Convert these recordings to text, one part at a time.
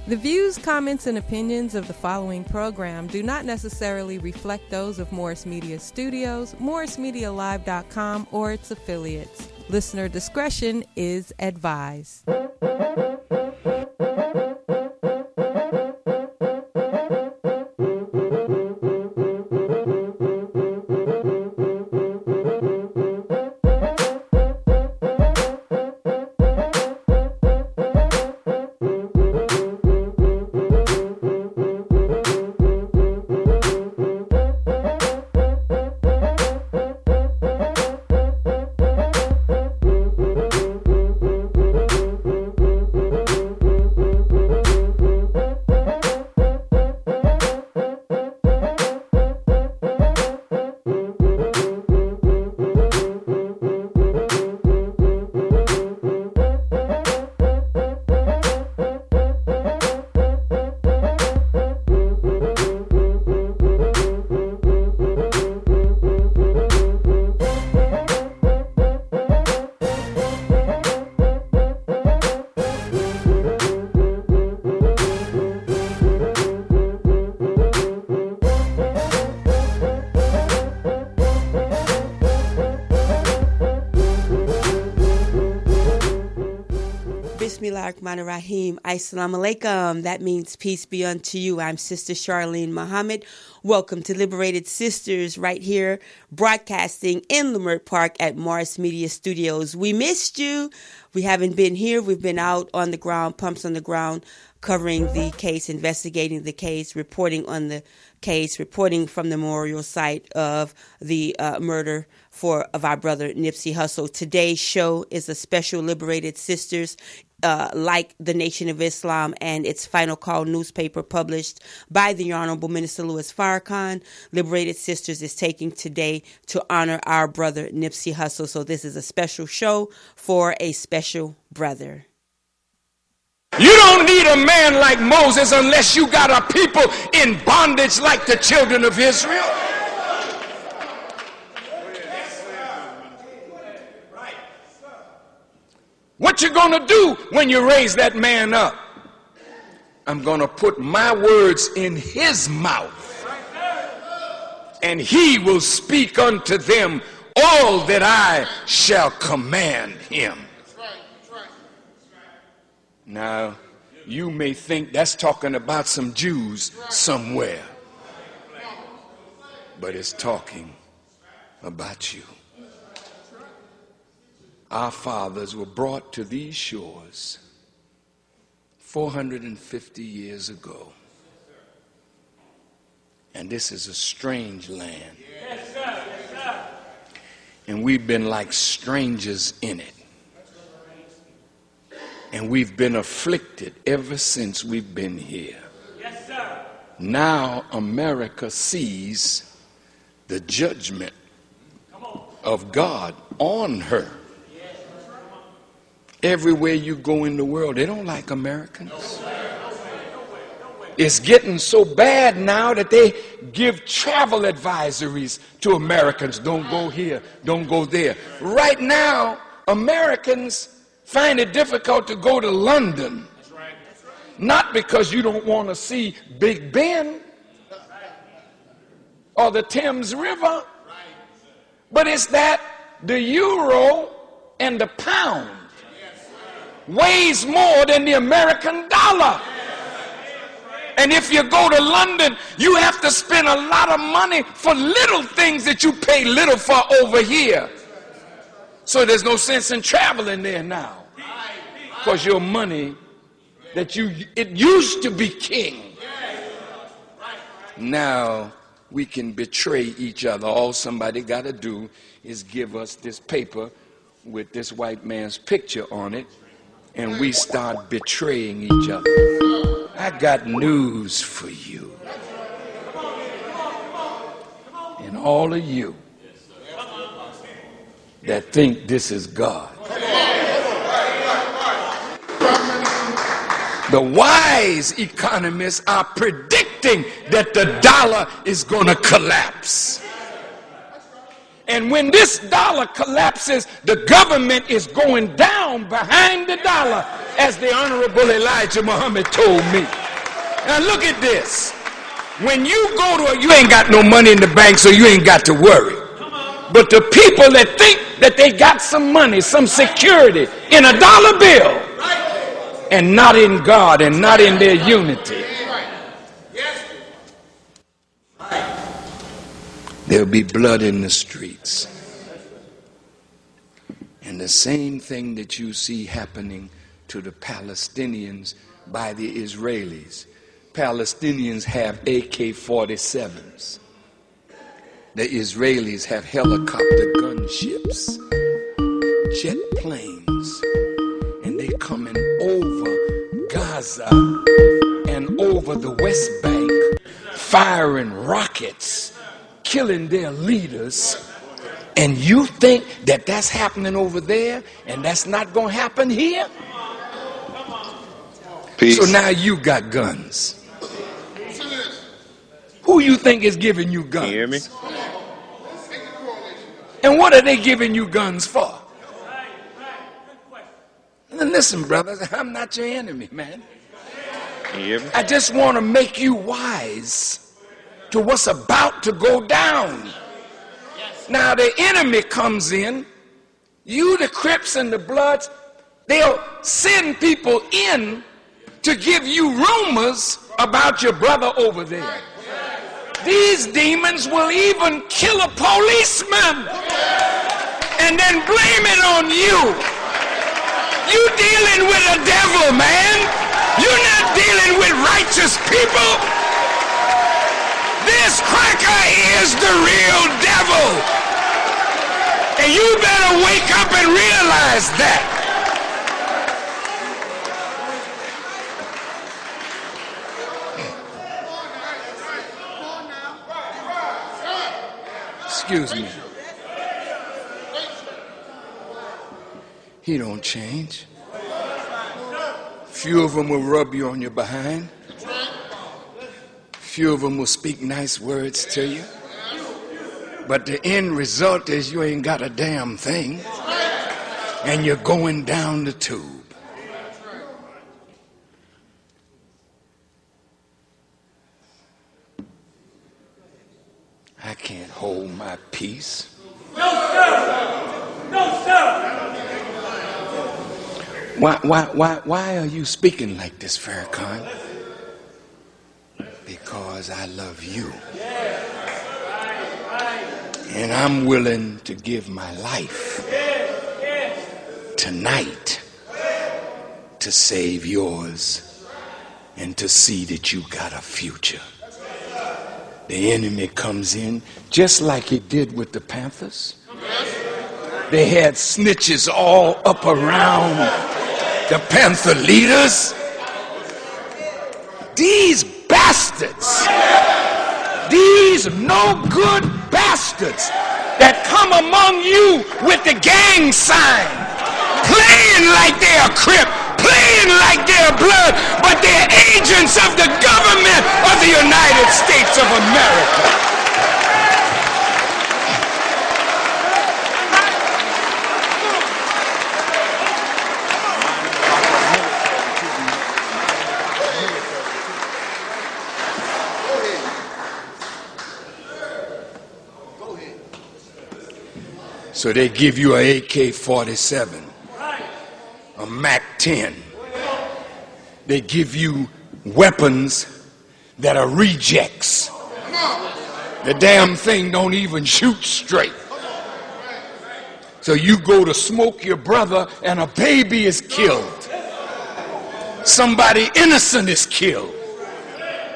The views, comments, and opinions of the following program do not necessarily reflect those of Morris Media Studios, MorrisMediaLive.com, or its affiliates. Listener discretion is advised. Rahim. Assalamu alaikum. That means peace be unto you. I'm Sister Charlene Muhammad. Welcome to Liberated Sisters right here, broadcasting in Leimert Park at Morris Media Studios. We missed you. We haven't been here. We've been out on the ground, pumps on the ground, covering the case, investigating the case, reporting on the case, reporting from the memorial site of the murder of our brother Nipsey Hussle. Today's show is a special Liberated Sisters, like the Nation of Islam and its Final Call newspaper published by the Honorable Minister Louis Farrakhan. Liberated Sisters is taking today to honor our brother Nipsey Hussle. So this is a special show for a special brother. You don't need a man like Moses unless you got a people in bondage like the children of Israel. What you gonna do when you raise that man up? I'm gonna put my words in his mouth, and he will speak unto them all that I shall command him. Now, you may think that's talking about some Jews somewhere, but it's talking about you. Our fathers were brought to these shores 450 years ago. And this is a strange land. And we've been like strangers in it. And we've been afflicted ever since we've been here. Now America sees the judgment of God on her. Everywhere you go in the world, they don't like Americans. It's getting so bad now that they give travel advisories to Americans. Don't go here, don't go there. Right now, Americans find it difficult to go to London. Not because you don't want to see Big Ben or the Thames River, but it's that the euro and the pound weighs more than the American dollar. And if you go to London, you have to spend a lot of money for little things that you pay little for over here. So there's no sense in traveling there now, because your money it used to be king. Now we can betray each other. All somebody got to do is give us this paper with this white man's picture on it, and we start betraying each other. I got news for you. And all of you that think this is God. The wise economists are predicting that the dollar is going to collapse. And when this dollar collapses, the government is going down behind the dollar as the Honorable Elijah Muhammad told me. Now look at this. When you go to you ain't got no money in the bank, so you ain't got to worry. But the people that think that they got some money, some security in a dollar bill, and not in God and not in their unity, there'll be blood in the streets. And the same thing that you see happening to the Palestinians by the Israelis. Palestinians have AK-47s. The Israelis have helicopter gunships, jet planes, and they coming over Gaza and over the West Bank, firing rockets, killing their leaders. And you think that that's happening over there and that's not going to happen here? Peace. So now you got guns. Who you think is giving you guns? Can you hear me? And what are they giving you guns for? And listen, brothers, I'm not your enemy, man. Can you hear me? I just want to make you wise to what's about to go down. Now the enemy comes in, you the Crips and the Bloods, they'll send people in to give you rumors about your brother over there. These demons will even kill a policeman and then blame it on you. You dealing with a devil, man. You're not dealing with righteous people. This cracker is the real devil. And you better wake up and realize that. Excuse me. He don't change. Few of them will rub you on your behind. Few of them will speak nice words to you. But the end result is you ain't got a damn thing. And you're going down the tube. I can't hold my peace. No, sir. No, sir. Why are you speaking like this, Farrakhan? Because I love you. And I'm willing to give my life tonight to save yours and to see that you got a future. The enemy comes in just like he did with the Panthers. They had snitches all up around the Panther leaders. These bastards, these no good bastards that come among you with the gang sign, playing like they're Crip, playing like they're blood, but they're agents of the government of the United States of America. So they give you an AK-47, a MAC-10. They give you weapons that are rejects. The damn thing don't even shoot straight. So you go to smoke your brother and a baby is killed. Somebody innocent is killed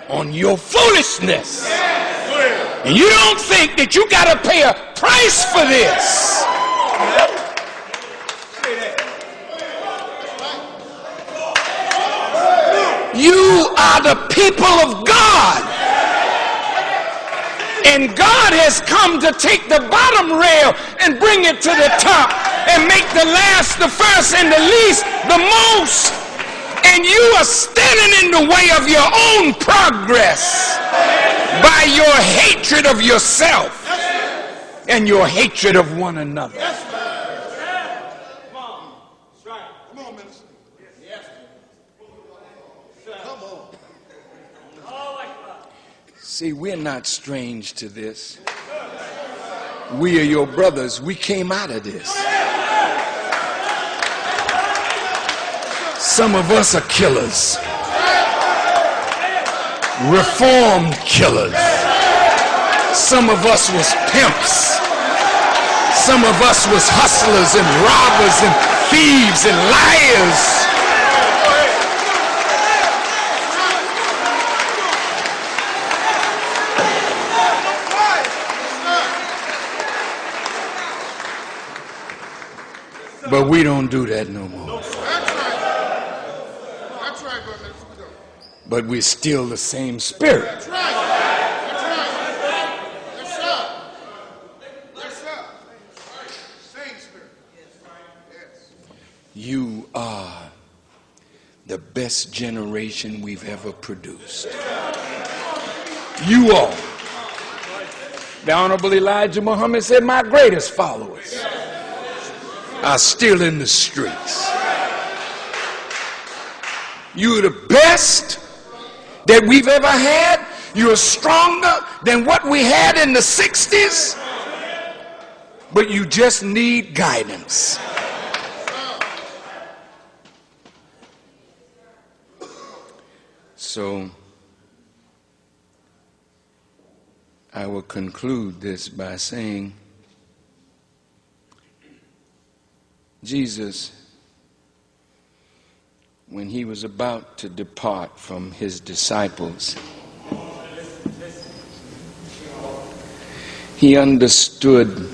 on your foolishness. And you don't think that you got to pay a price for this. You are the people of God. And God has come to take the bottom rail and bring it to the top and make the last the first and the least the most. And you are standing in the way of your own progress by your hatred of yourself and your hatred of one another. See, we're not strange to this. We are your brothers. We came out of this. Some of us are killers. Reformed killers. Some of us was pimps. Some of us was hustlers and robbers and thieves and liars. But we don't do that no more. That's right, brother. But we're still the same spirit. That's right. Yes, sir. Yes, sir. Same spirit. Yes. You are the best generation we've ever produced. You are. The Honorable Elijah Muhammad said, my greatest followers are still in the streets. You're the best that we've ever had. You're stronger than what we had in the 60s. But you just need guidance. So I will conclude this by saying, Jesus, when he was about to depart from his disciples, he understood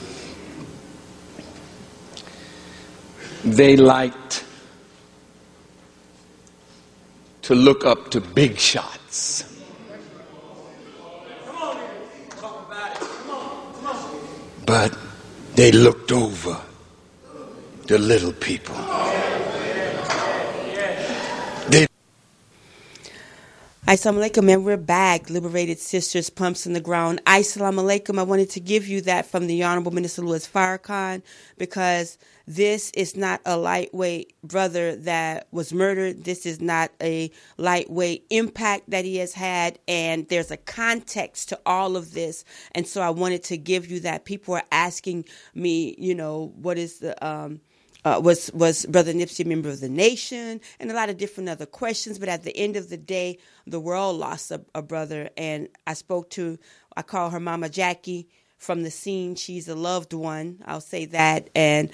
they liked to look up to big shots. But they looked over the little people. Assalamu alaikum, and we're back. Liberated Sisters, Pumps in the Ground. Assalamu alaikum. I wanted to give you that from the Honorable Minister Louis Farrakhan, because this is not a lightweight brother that was murdered. This is not a lightweight impact that he has had, and there's a context to all of this. And so I wanted to give you that. People are asking me, what is the was Brother Nipsey a member of the nation, and a lot of different other questions. But at the end of the day, the world lost a brother. And I call her Mama Jackie from the scene. She's a loved one, I'll say that. And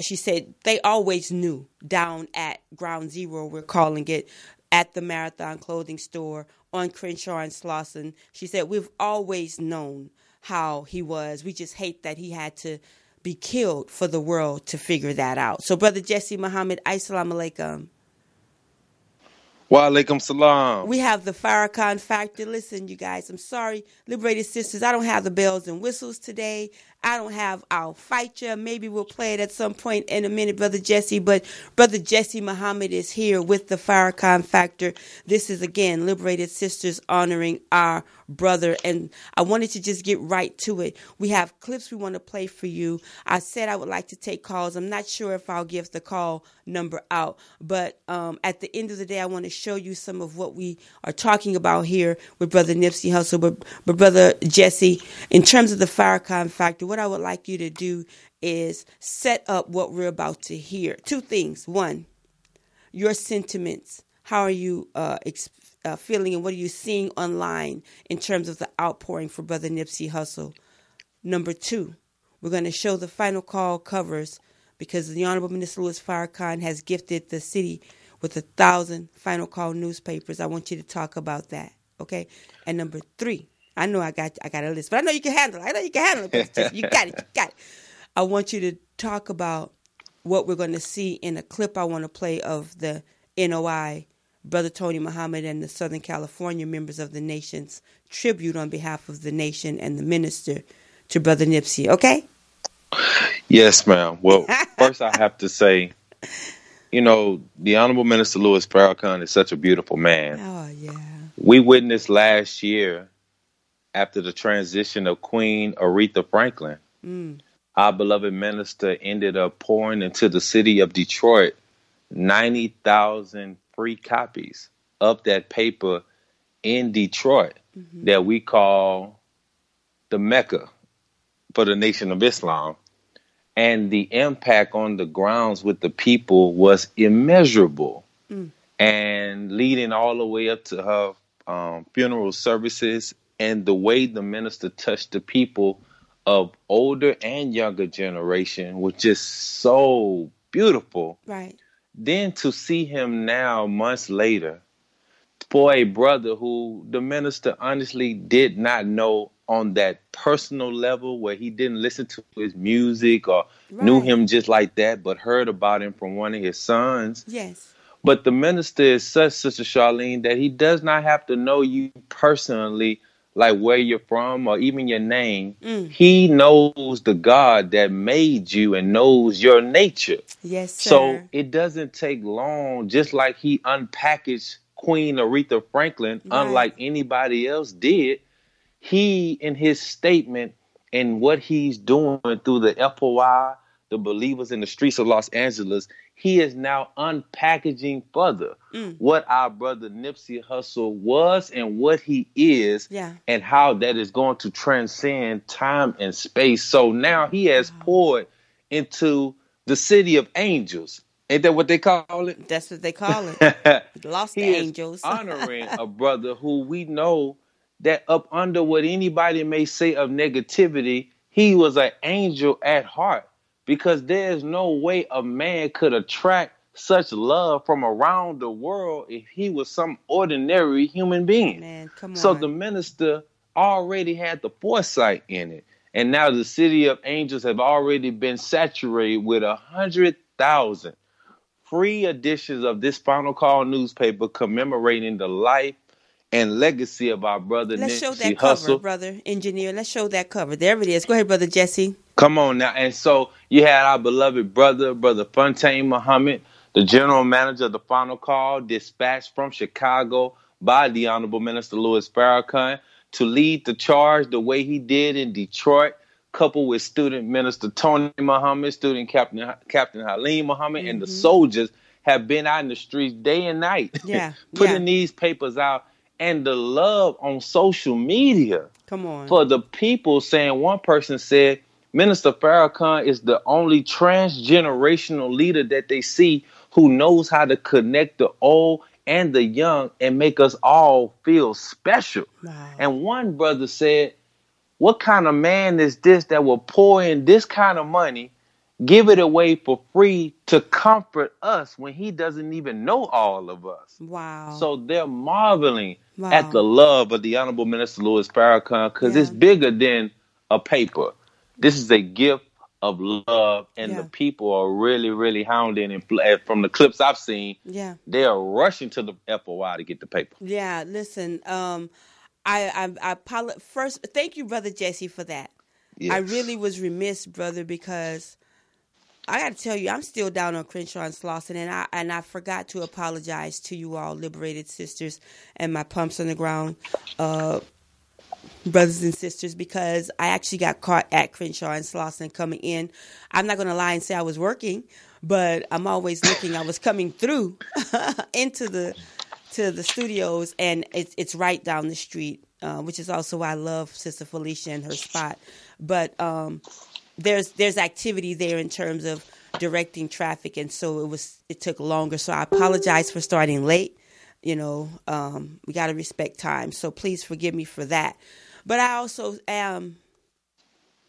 she said they always knew down at Ground Zero, we're calling it, at the Marathon Clothing Store on Crenshaw and Slauson. She said, we've always known how he was. We just hate that he had to be killed for the world to figure that out. So, Brother Jesse Muhammad, assalamu alaikum. Wa alaikum salam. We have the Farrakhan factor. Listen, you guys, I'm sorry, Liberated Sisters, I don't have the bells and whistles today. I don't have I'll Fight Ya. Maybe we'll play it at some point in a minute, Brother Jesse. But Brother Jesse Muhammad is here with the Farrakhan factor. This is, again, Liberated Sisters honoring our brother. And I wanted to just get right to it. We have clips we want to play for you. I said I would like to take calls. I'm not sure if I'll give the call number out. But at the end of the day, I want to show you some of what we are talking about here with Brother Nipsey Hussle. But Brother Jesse, in terms of the Farrakhan factor, what I would like you to do is set up what we're about to hear. Two things. One, your sentiments. How are you feeling, and what are you seeing online in terms of the outpouring for Brother Nipsey Hussle? Number two, we're going to show the final call covers, because the Honorable Minister Louis Farrakhan has gifted the city with 1,000 final call newspapers. I want you to talk about that, okay? And number three, I know I got a list, but I know you can handle it. You got it. I want you to talk about what we're going to see in a clip I want to play of the NOI, Brother Tony Muhammad, and the Southern California members of the nation's tribute on behalf of the nation and the minister to Brother Nipsey, okay? Yes, ma'am. Well, first I have to say, the Honorable Minister Louis Farrakhan is such a beautiful man. Oh, yeah. We witnessed last year, after the transition of Queen Aretha Franklin, our beloved minister ended up pouring into the city of Detroit 90,000 free copies of that paper in Detroit that we call the Mecca for the Nation of Islam. And the impact on the grounds with the people was immeasurable. And leading all the way up to her funeral services, and the way the minister touched the people of older and younger generation was just so beautiful. Right. Then to see him now, months later, for a brother who the minister honestly did not know on that personal level, where he didn't listen to his music or knew him just like that, but heard about him from one of his sons. Yes. But the minister is such, Sister Charlene, that he does not have to know you personally, like where you're from or even your name. He knows the God that made you and knows your nature. Yes, sir. So it doesn't take long, just like he unpackaged Queen Aretha Franklin, unlike anybody else did. He, in his statement and what he's doing through the FOI, the believers in the streets of Los Angeles, he is now unpackaging further what our brother Nipsey Hussle was and what he is, and how that is going to transcend time and space. So now he has poured into the city of angels. Ain't that what they call it? That's what they call it. Lost the angels. Honoring a brother who we know that up under what anybody may say of negativity, he was an angel at heart, because there's no way a man could attract such love from around the world if he was some ordinary human being. Man, come on. So the minister already had the foresight in it. And now the city of angels have already been saturated with 100,000 free editions of this Final Call newspaper commemorating the life and legacy of our brother Let's Nipsey show that Hussle. cover, brother engineer. Let's show that cover. There it is. Go ahead, brother Jesse. Come on now. And so you had our beloved brother Fontaine Muhammad, the general manager of the Final Call, dispatched from Chicago by the Honorable Minister Louis Farrakhan to lead the charge the way he did in Detroit, coupled with student minister Tony Muhammad, student Captain Halim Muhammad, and the soldiers have been out in the streets day and night, putting these papers out. And the love on social media for the people saying, one person said, Minister Farrakhan is the only transgenerational leader that they see who knows how to connect the old and the young and make us all feel special. Wow. And one brother said, what kind of man is this that will pour in this kind of money, give it away for free to comfort us when he doesn't even know all of us? Wow. So they're marveling at the love of the Honorable Minister Louis Farrakhan, because it's bigger than a paper. This is a gift of love, and the people are really, really hounding. And from the clips I've seen, they are rushing to the FOI to get the paper. Yeah, listen, I apologize. First, thank you, Brother Jesse, for that. Yes. I really was remiss, brother, because I got to tell you, I'm still down on Crenshaw and Slauson, and I forgot to apologize to you all, Liberated Sisters, and my pumps on the ground brothers and sisters, because I actually got caught at Crenshaw and Slauson coming in. I'm not going to lie and say I was working, but I'm always looking. I was coming through into the studios, and it's right down the street, which is also why I love Sister Felicia and her spot. But there's activity there in terms of directing traffic, and so it took longer. So I apologize for starting late. We got to respect time, so please forgive me for that. But I also am,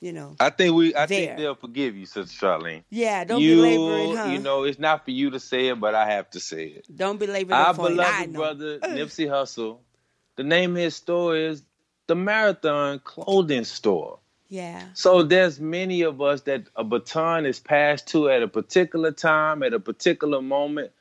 I think they'll forgive you, Sister Charlene. Yeah, don't belabor it, huh? It's not for you to say it, but I have to say it. Don't belabor the Our point. beloved brother Nipsey Hussle, the name of his store is the Marathon Clothing Store. Yeah. So there's many of us that a baton is passed to at a particular time, at a particular moment,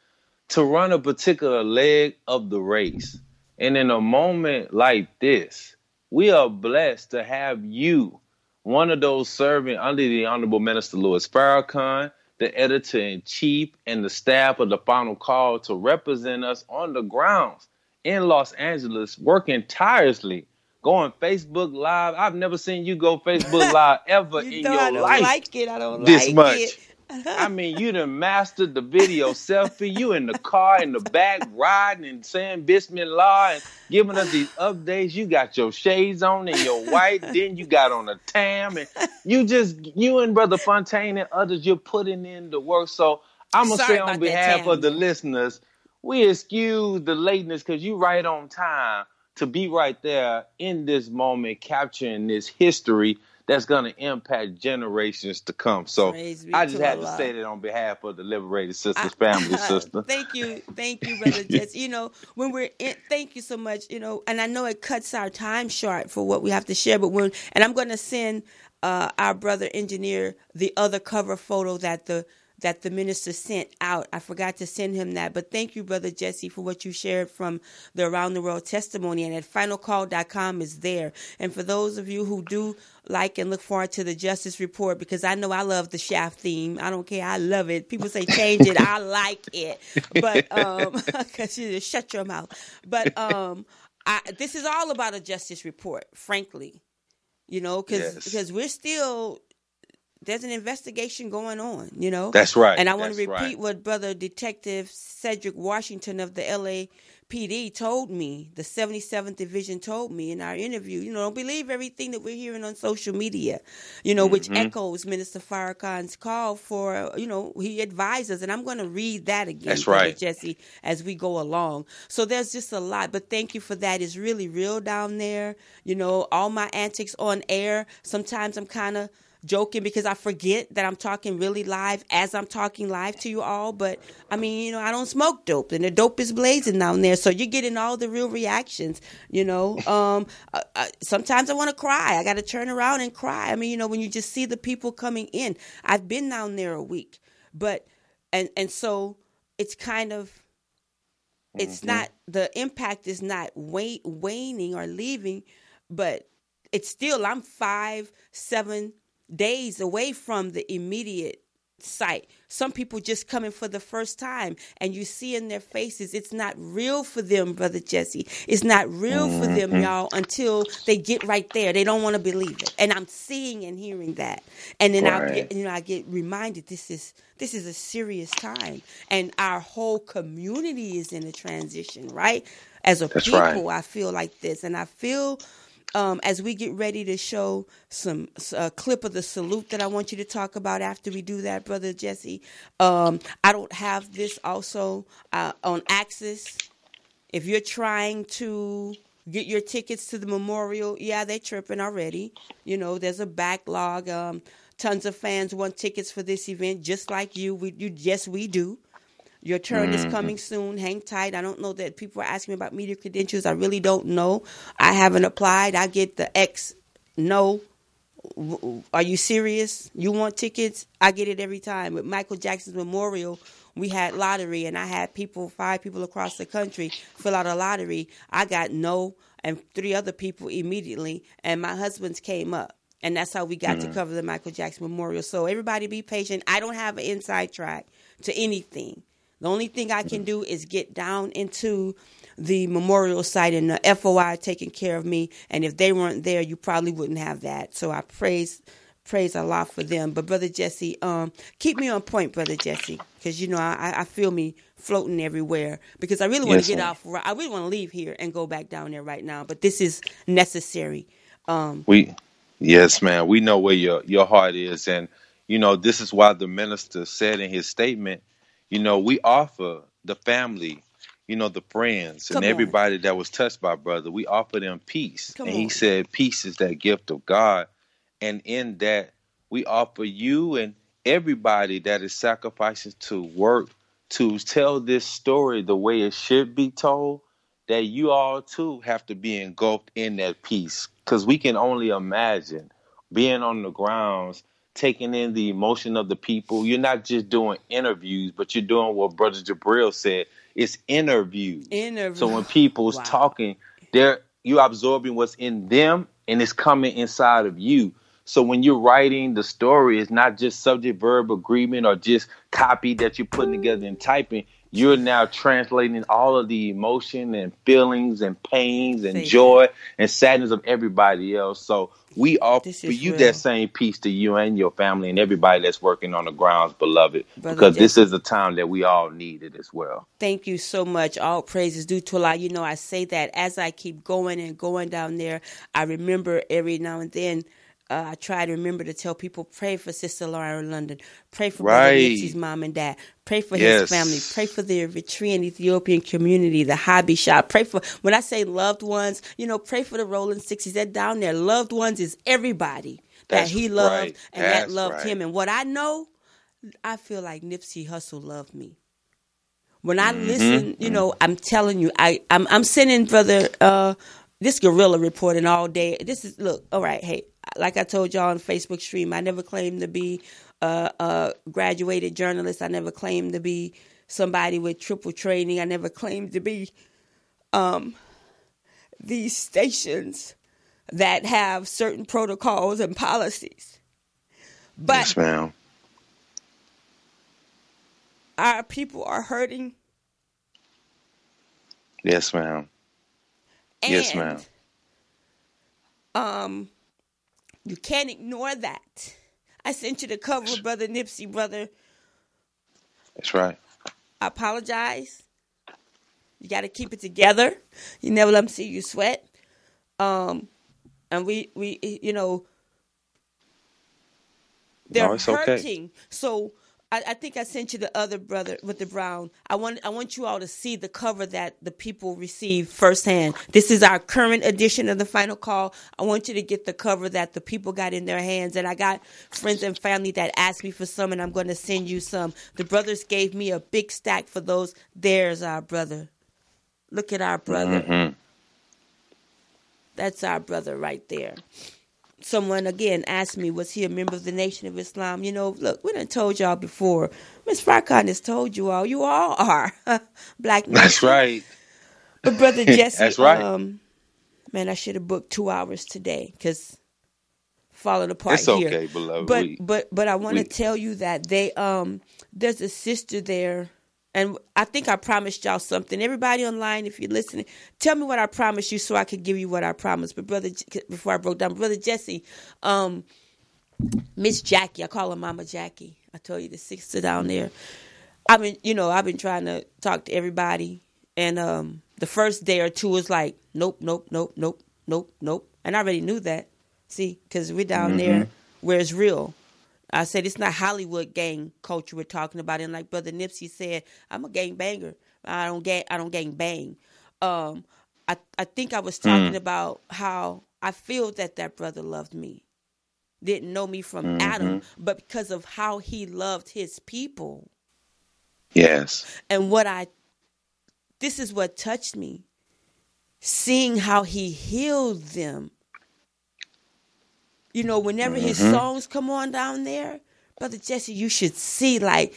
to run a particular leg of the race. And in a moment like this, we are blessed to have you, one of those serving under the Honorable Minister Louis Farrakhan, the editor-in-chief, and the staff of the Final Call, to represent us on the grounds in Los Angeles, working tirelessly, going Facebook Live. I've never seen you go Facebook Live ever in your life. I don't like it. I don't this like much. it. I mean, you done mastered the video selfie. You in the car in the back riding and saying Bismillah and giving us these updates. You got your shades on and your white. Then you got on a tam. And you and Brother Fontaine and others, you're putting in the work. So I'm going to say on behalf of the listeners, we excuse the lateness because you right on time to be right there in this moment, capturing this history that's going to impact generations to come. So I just had to say that on behalf of the Liberated Sisters family, sister. Thank you, Brother Jesse. You know, when we're in, thank you so much. You know, and I know it cuts our time short for what we have to share, but and I'm going to send our brother engineer the other cover photo that the minister sent out. I forgot to send him that. But thank you, Brother Jesse, for what you shared from the Around the World testimony. And at finalcall.com is there. And for those of you who do like and look forward to the Justice Report, because I know I love the Shaft theme. I don't care. I love it. People say change it. I like it. But, because you just shut your mouth. But this is all about a Justice Report, frankly. You know, because we're still... There's an investigation going on, you know. That's right. And I want to repeat what Brother Detective Cedric Washington of the LAPD told me, the 77th Division told me in our interview. You know, don't believe everything that we're hearing on social media, you know, which echoes Minister Farrakhan's call for, you know, he advises. And I'm going to read that again, That's Brother right. Jesse, as we go along. So there's just a lot. But thank you for that. It's really real down there. You know, all my antics on air, sometimes I'm kind of joking because I forget that I'm talking really live as I'm talking live to you all. But I mean, you know, I don't smoke dope and the dope is blazing down there. So you're getting all the real reactions, you know. Sometimes I want to cry. I got to turn around and cry. I mean, you know, when you just see the people coming in. I've been down there a week, but and so it's kind of, it's not, the impact is not waning or leaving, but it's still, I'm 5-7 days away from the immediate site. Some people just coming for the first time, and you see in their faces it's not real for them, Brother Jesse. It's not real for them, y'all, until they get right there. They don't want to believe it, and I'm seeing and hearing that. And then I get reminded this is a serious time, and our whole community is in a transition, right? As a people, I feel like this, and I feel. As we get ready to show a clip of the salute that I want you to talk about after we do that, Brother Jesse, I don't have this also on Access. If you're trying to get your tickets to the memorial, they're tripping already. You know, there's a backlog. Tons of fans want tickets for this event, just like you. Yes, we do. Your turn is coming soon. Hang tight. I don't know that people are asking me about media credentials. I really don't know. I haven't applied. I get the X, no. Are you serious? You want tickets? I get it every time. With Michael Jackson's memorial, we had lottery, and I had 5 people across the country fill out a lottery. I got no, and 3 other people immediately, and my husband's came up. And that's how we got to cover the Michael Jackson memorial. So everybody be patient. I don't have an inside track to anything. The only thing I can do is get down into the memorial site, and the FOI taking care of me. And if they weren't there, you probably wouldn't have that. So I praise a lot for them. But Brother Jesse, keep me on point, Brother Jesse, because you know I feel me floating everywhere. Because I really want to get off. I really want to leave here and go back down there right now. But this is necessary. Yes, man. We know where your heart is, and you know this is why the minister said in his statement. You know, we offer the family, you know, the friends and everybody that was touched by brother, we offer them peace. And he said peace is that gift of God. And in that, we offer you and everybody that is sacrificing to work to tell this story the way it should be told, that you all, too, have to be engulfed in that peace. Because we can only imagine being on the grounds, taking in the emotion of the people. You're not just doing interviews, but you're doing what Brother Jabril said. It's interviews. So when people's talking, you're absorbing what's in them, and it's coming inside of you. So when you're writing the story, it's not just subject verb agreement or just copy that you're putting together and typing. you're now translating all of the emotion and feelings and pains and Say joy and sadness of everybody else. So we this offer is you real, that same peace to you and your family and everybody that's working on the grounds, beloved, Brother because this Jesse. is a time that we all need it as well. Thank you so much. All praise is due to Allah. You know, I say that as I keep going and going down there, I remember every now and then. I try to remember to tell people, pray for Sister Laura in London, pray for Brother Nipsey's Right. mom and dad, pray for his family, pray Yes. for the Eritrean Ethiopian community, the hobby shop, pray for, when I say loved ones, you know, pray for the Rolling 60s. That down there, loved ones is everybody that That's he loved right. and that That's loved right. him. And what I know, I feel like Nipsey Hussle loved me. When I listen, you Mm-hmm. know, I'm telling you, I'm sending Brother this guerrilla reporting all day. This is, look, all right, hey, like I told y'all on Facebook stream, I never claimed to be a graduated journalist. I never claimed to be somebody with triple training. I never claimed to be these stations that have certain protocols and policies. But Yes, ma'am. our people are hurting, Yes, ma'am. Yes, and ma'am. you can't ignore that. I sent you the cover of Brother Nipsey, brother. That's right. I apologize. You got to keep it together. You never let them see you sweat. And we, you know, No, they're it's okay. hurting. So I think I sent you the other brother with the brown. I want you all to see the cover that the people receive firsthand. This is our current edition of the Final Call. I want you to get the cover that the people got in their hands. And I got friends and family that asked me for some, and I'm going to send you some. The brothers gave me a big stack for those. There's our brother. Look at our brother. Mm-hmm. That's our brother right there. Someone again asked me, was he a member of the Nation of Islam? You know, look, we done told y'all before. Miss Farrakhan has told you all. You all are Black That's Nation. right. But Brother Jesse, That's right. man, I should have booked 2 hours today because falling apart It's here. okay, beloved. But I want to we tell you that they there's a sister there. And I think I promised y'all something. Everybody online, if you're listening, tell me what I promised you so I could give you what I promised. But before I broke down, Brother Jesse, Miss Jackie, I call her Mama Jackie. I told you the sister down there. I've been trying to talk to everybody, and the first day or two was like, nope, nope, nope, nope, nope, nope, and I already knew that. See, because we're down there where it's real. I said it's not Hollywood gang culture we're talking about, and like Brother Nipsey said, I'm a gang banger. I don't gang bang. I think I was talking about how I feel that brother loved me, didn't know me from Adam, but because of how he loved his people, Yes. and this is what touched me, seeing how he healed them. You know, whenever his songs come on down there, Brother Jesse, you should see, like,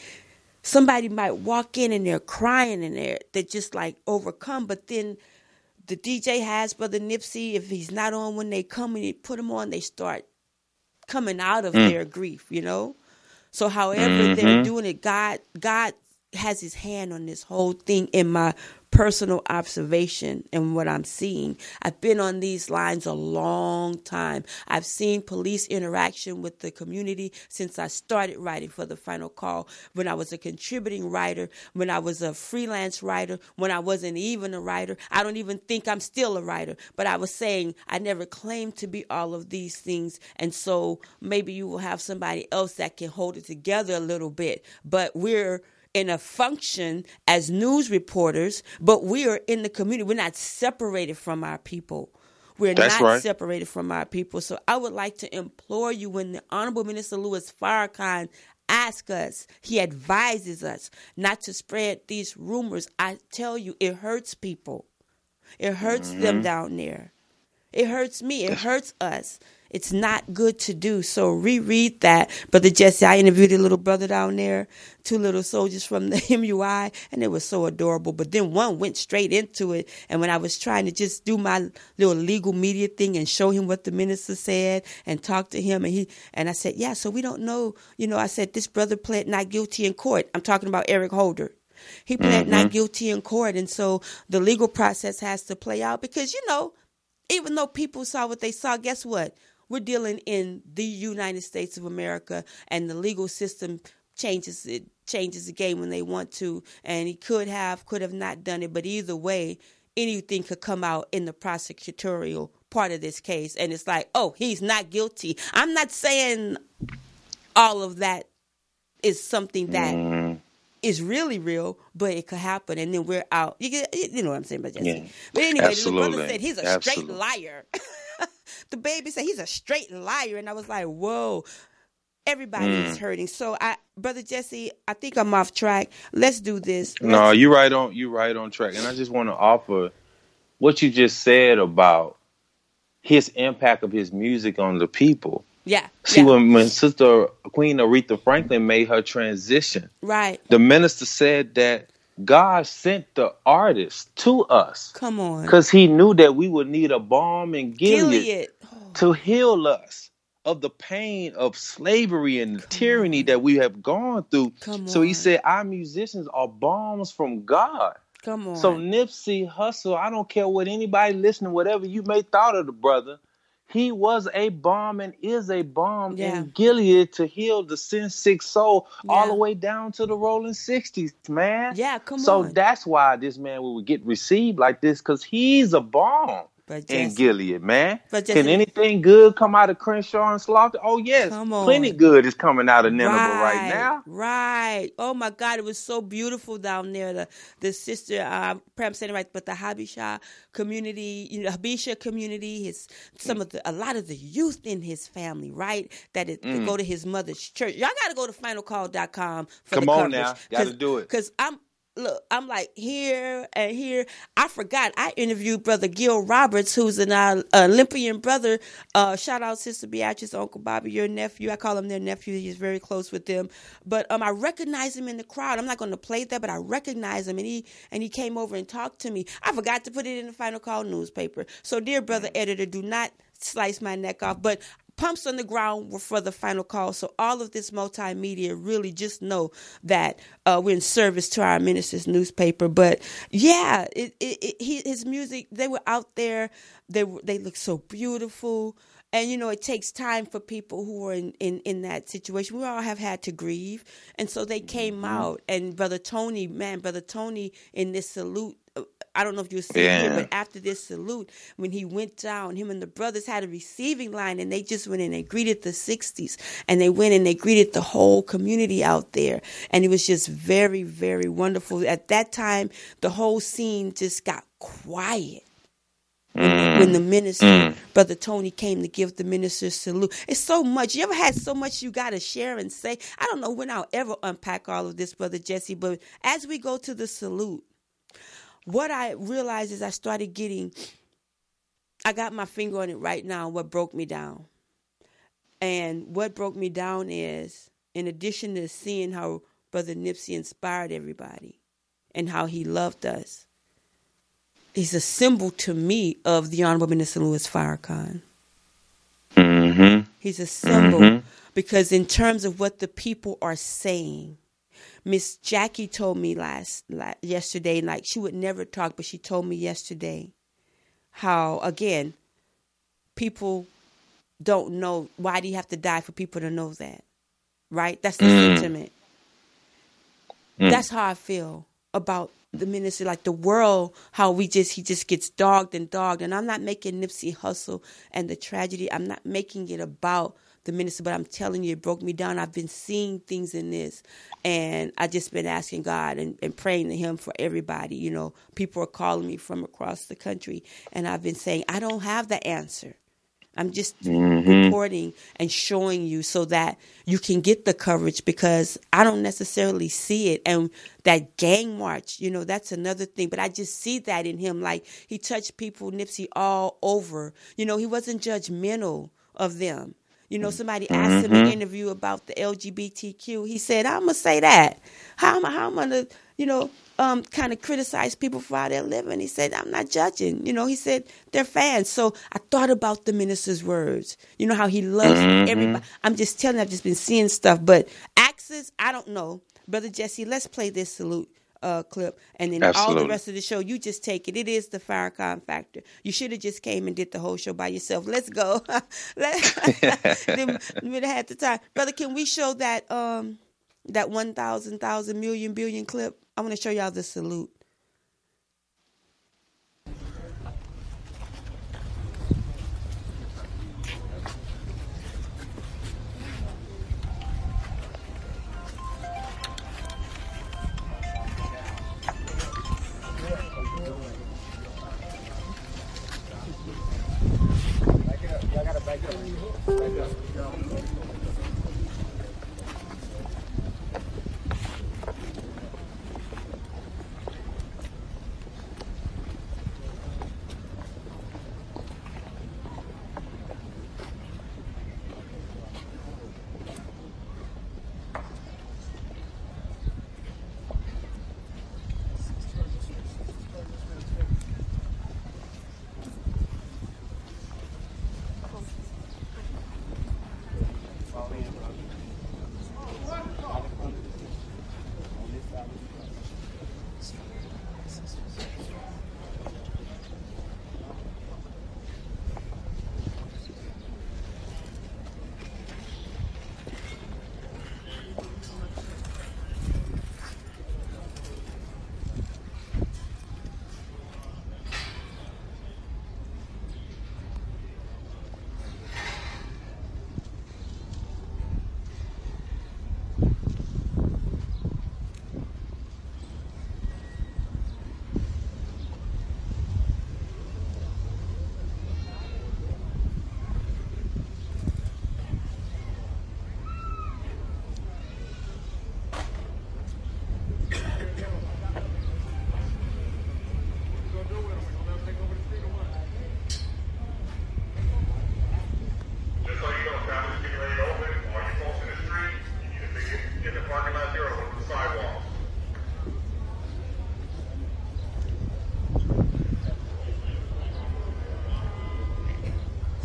somebody might walk in and they're crying and they're just, like, overcome. But then the DJ has Brother Nipsey, if he's not on when they come and he put him on, they start coming out of their grief, you know? So however they're doing it, God has his hand on this whole thing in my personal observation and what I'm seeing. I've been on these lines a long time. I've seen police interaction with the community since I started writing for the Final Call, when I was a contributing writer, when I was a freelance writer, when I wasn't even a writer. I don't even think I'm still a writer, but I was saying I never claimed to be all of these things. And so maybe you will have somebody else that can hold it together a little bit, but we're in a function as news reporters, but we are in the community. We're not separated from our people. We're That's not right. separated from our people. So I would like to implore you, when the Honorable Minister Louis Farrakhan asks us, he advises us not to spread these rumors. I tell you, it hurts people. It hurts them down there. It hurts me. It hurts us. It's not good to do. So reread that. Brother Jesse, I interviewed a little brother down there, 2 little soldiers from the MUI, and it was so adorable. But then one went straight into it. And when I was trying to just do my little legal media thing and show him what the minister said and talk to him, and I said, yeah, so we don't know. You know, I said, this brother pled not guilty in court. I'm talking about Eric Holder. He pled not guilty in court. And so the legal process has to play out because, even though people saw what they saw, guess what? We're dealing in the United States of America, and the legal system changes the game when they want to. And he could have not done it. But either way, anything could come out in the prosecutorial part of this case. And it's like, oh, he's not guilty. I'm not saying all of that is something that is really real, but it could happen, and then we're out. You know what I'm saying about Jesse. Yeah. But anyway, Absolutely. The brother said he's a straight liar. The baby said he's a straight liar, and I was like, whoa. Everybody is hurting. So, Brother Jesse, I think I'm off track. Let's do this. No, you're right on track. And I just want to offer what you just said about his impact of his music on the people. Yeah. See, when Sister Queen Aretha Franklin made her transition, right, the minister said that God sent the artist to us. Come on. Because he knew that we would need a balm in Gilead. To heal us of the pain of slavery and the tyranny that we have gone through. So he said our musicians are balms from God. Come on. So Nipsey Hussle, I don't care what anybody listening, whatever you may thought of the brother, he was a balm and is a balm in Gilead to heal the sin-sick soul all the way down to the rolling 60s, man. Yeah, come on. So that's why this man will get received like this, because he's a balm. In Gilead, man. Can anything good come out of Crenshaw and Slaughter? Oh, yes. Plenty good is coming out of Nineveh right now. Right. Oh, my God. It was so beautiful down there. The sister, perhaps I'm saying it right, but the Habesha community, Habesha community, a lot of the youth in his family, right? That go to his mother's church. Y'all got to go to finalcall.com for the coverage. Come on now. Got to do it. Because I'm like here and here. I forgot. I interviewed Brother Gil Roberts, who's an Olympian brother. Shout out Sister Beatrice, Uncle Bobby, your nephew. I call him their nephew. He's very close with them. But I recognize him in the crowd. I'm not going to play that, but I recognize him, and he came over and talked to me. I forgot to put it in the Final Call newspaper. So, dear brother editor, do not slice my neck off. But pumps on the ground were for the Final Call. So all of this multimedia, really just know that we're in service to our minister's newspaper. But yeah, his music, they were out there. They look so beautiful. And, it takes time for people who are in that situation. We all have had to grieve. And so they came out. And Brother Tony in this salute, I don't know if you were sitting here, but after this salute, when he went down, him and the brothers had a receiving line, and they just went in and greeted the 60s. And they went and they greeted the whole community out there. And it was just very, very wonderful. At that time, the whole scene just got quiet. When the minister, Brother Tony, came to give the minister's salute. It's so much. You ever had so much you got to share and say? I don't know when I'll ever unpack all of this, Brother Jesse, but as we go to the salute, what I realized is I got my finger on it right now, what broke me down. And what broke me down is, in addition to seeing how Brother Nipsey inspired everybody and how he loved us, he's a symbol to me of the Honorable Minister Louis Farrakhan. He's a symbol because in terms of what the people are saying, Miss Jackie told me yesterday, like she would never talk, but she told me yesterday how, again, people don't know, why do you have to die for people to know that, right? That's the sentiment. That's how I feel about the ministry, like the world, how he just gets dogged. And I'm not making Nipsey Hussle and the tragedy, I'm not making it about the minister, but I'm telling you, it broke me down. I've been seeing things in this, and I just been asking God and praying to him for everybody. People are calling me from across the country, and I've been saying, I don't have the answer. I'm just reporting and showing you so that you can get the coverage, because I don't necessarily see it. And that gang march, that's another thing. But I just see that in him. Like, he touched people, Nipsey, all over. He wasn't judgmental of them. Somebody asked him in an interview about the LGBTQ. He said, I'm going to say that. How am I going to, kind of criticize people for how they're living? He said, I'm not judging. He said, they're fans. So I thought about the minister's words. How he loves everybody. I'm just telling you, I've just been seeing stuff. But Axis, I don't know. Brother Jesse, let's play this salute clip, and then all the Absolutely. rest of the show, you just take it. It is the Farrakhan factor. You should have just came and did the whole show by yourself. Let's go. Then we'd have had the time. Brother, can we show that that 1,000 million billion clip? I want to show y'all the salute.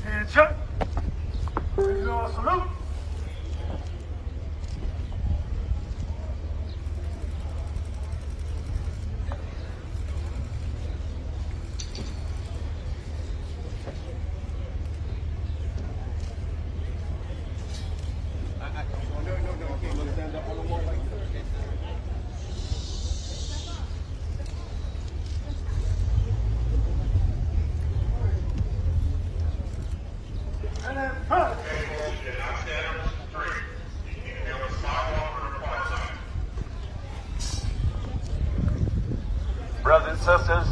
Attention. Visual salute. Brothers and sisters,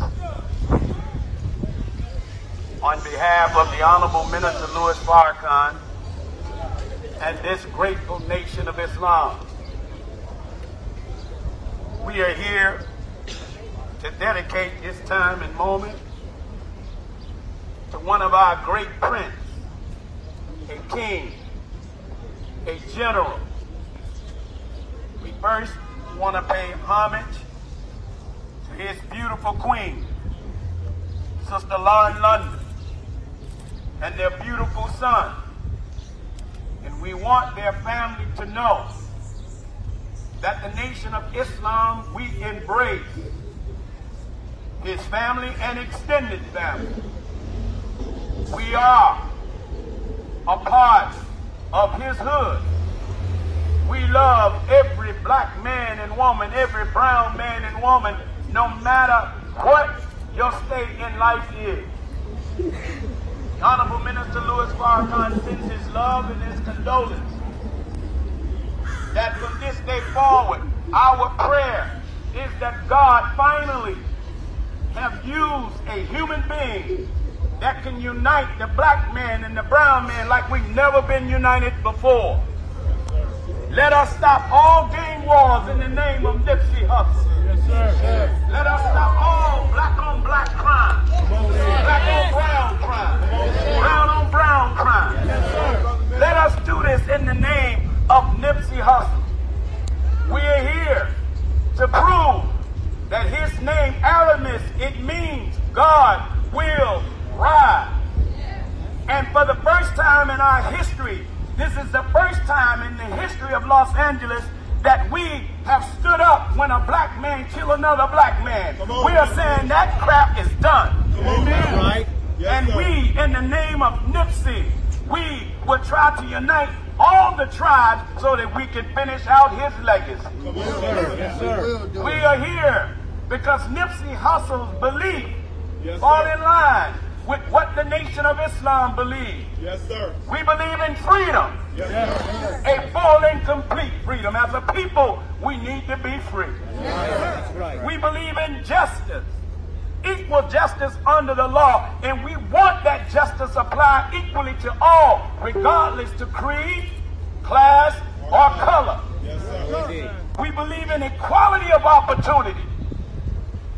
on behalf of the Honorable Minister Louis Farrakhan and this grateful nation of Islam, we are here to dedicate this time and moment to one of our great princes, a king, a general. We first want to pay homage to his beautiful queen, Sister Lauren London, and their beautiful son. And we want their family to know that the nation of Islam we embrace, his family and extended family. We are a part of his hood. We love every black man and woman, every brown man and woman, no matter what your state in life is. The Honorable Minister Louis Farrakhan sends his love and his condolence that from this day forward, our prayer is that God finally have used a human being that can unite the black man and the brown man like we've never been united before. Let us stop all gang wars in the name of Nipsey Hussle. Let us stop all black on black crime, black on brown crime, brown on brown crime. Let us do this in the name of Nipsey Hussle. We are here to prove that his name, Aramis, it means God will rise. And for the first time in our history, this is the first time in the history of Los Angeles that we have stood up when a black man kill another black man. We are saying that crap is done. Amen. Right. Yes, and sir. we, in the name of Nipsey, we will try to unite all the tribes so that we can finish out his legacy. Yes, sir. We are here because Nipsey Hussle's belief fall in line with what the Nation of Islam believes. Yes, sir. We believe in freedom, Yes, a full and complete freedom. As a people, we need to be free. That's right. We believe in justice, equal justice under the law, and we want that justice applied equally to all, regardless to creed, class, or color. Yes, sir. We believe in equality of opportunity.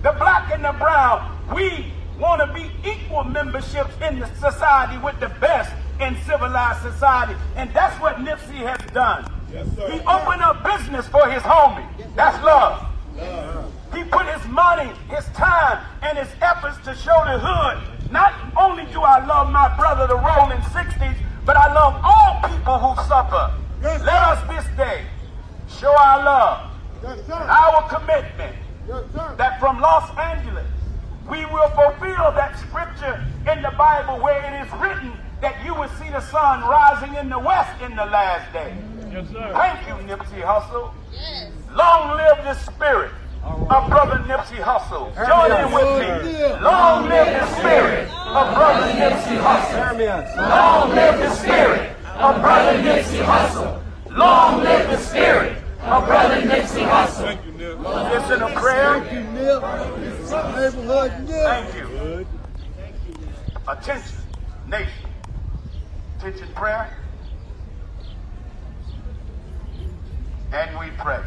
The black and the brown, we want to be equal memberships in the society with the best in civilized society. And that's what Nipsey has done. Yes, sir. He opened up business for his homie. That's love. He put his money, his time, and his efforts to show the hood. Not only do I love my brother, the rolling 60s, but I love all people who suffer. Yes, Let us this day show our love, Yes, sir. our commitment, Yes, sir. that from Los Angeles, we will fulfill that scripture in the Bible where it is written that you will see the sun rising in the west in the last day. Yes, sir. Thank you, Nipsey Hussle. Long live the spirit of Brother Nipsey Hussle. Join in with me. Long live the spirit of Brother Nipsey Hussle. Long live the spirit of Brother Nipsey Hussle. Long live the spirit of Brother Nipsey Hussle. Thank you, Nip. Listen a prayer. Thank you, Nip. Neighborhood Nip. Thank you. Attention, nation. Attention, prayer. And we pray.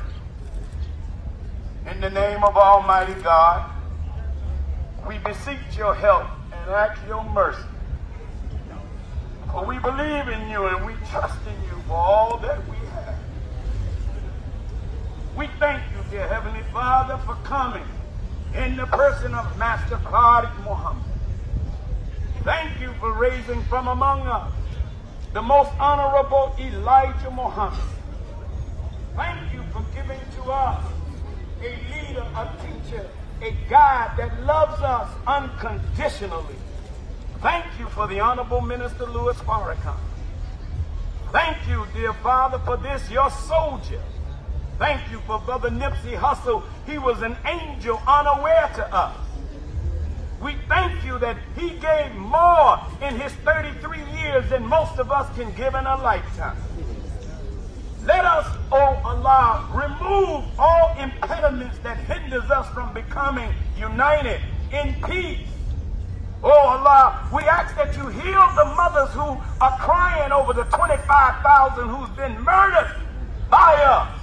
In the name of Almighty God, we beseech your help and ask your mercy. For we believe in you and we trust in you for all that we have. We thank you, dear Heavenly Father, for coming in the person of Master Qadi Muhammad. Thank you for raising from among us the most honorable Elijah Muhammad. Thank you for giving to us a leader, a teacher, a guide that loves us unconditionally. Thank you for the Honorable Minister Louis Farrakhan. Thank you, dear Father, for this, your soldier. Thank you for Brother Nipsey Hussle. He was an angel unaware to us. We thank you that he gave more in his 33 years than most of us can give in a lifetime. Let us, oh Allah, remove all impediments that hinders us from becoming united in peace. Oh Allah, we ask that you heal the mothers who are crying over the 25,000 who's been murdered by us.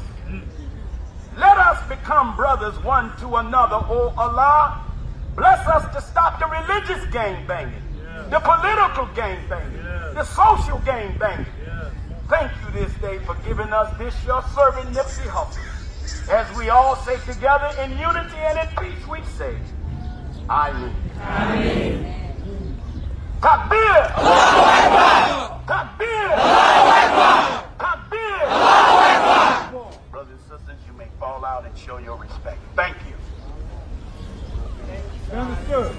Let us become brothers one to another, oh Allah. Bless us to stop the religious gangbanging, the political gangbanging, the social gangbanging. Thank you this day for giving us this, your servant Nipsey Hussle. As we all say together in unity and in peace, we say, Amen. Amen. Takbir! Allahu Akbar! Takbir! Allahu Akbar! Takbir! Allahu Akbar! Brothers and sisters, you may fall out and show your respect. Thank you. Understood.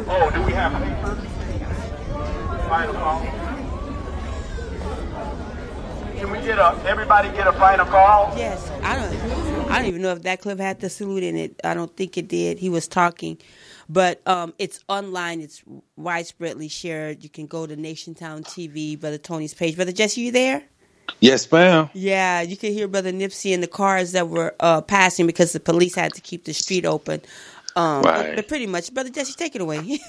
Oh, do we have papers? Final call. Can we everybody get a final call? Yes, I don't even know if that clip had the salute in it. I don't think it did. He was talking, but it's online. It's widespreadly shared. You can go to Nationtown TV, Brother Tony's page. Brother Jesse, you there? Yes, ma'am. Yeah, you can hear Brother Nipsey in the cars that were passing because the police had to keep the street open. Right. But pretty much, Brother Jesse, take it away.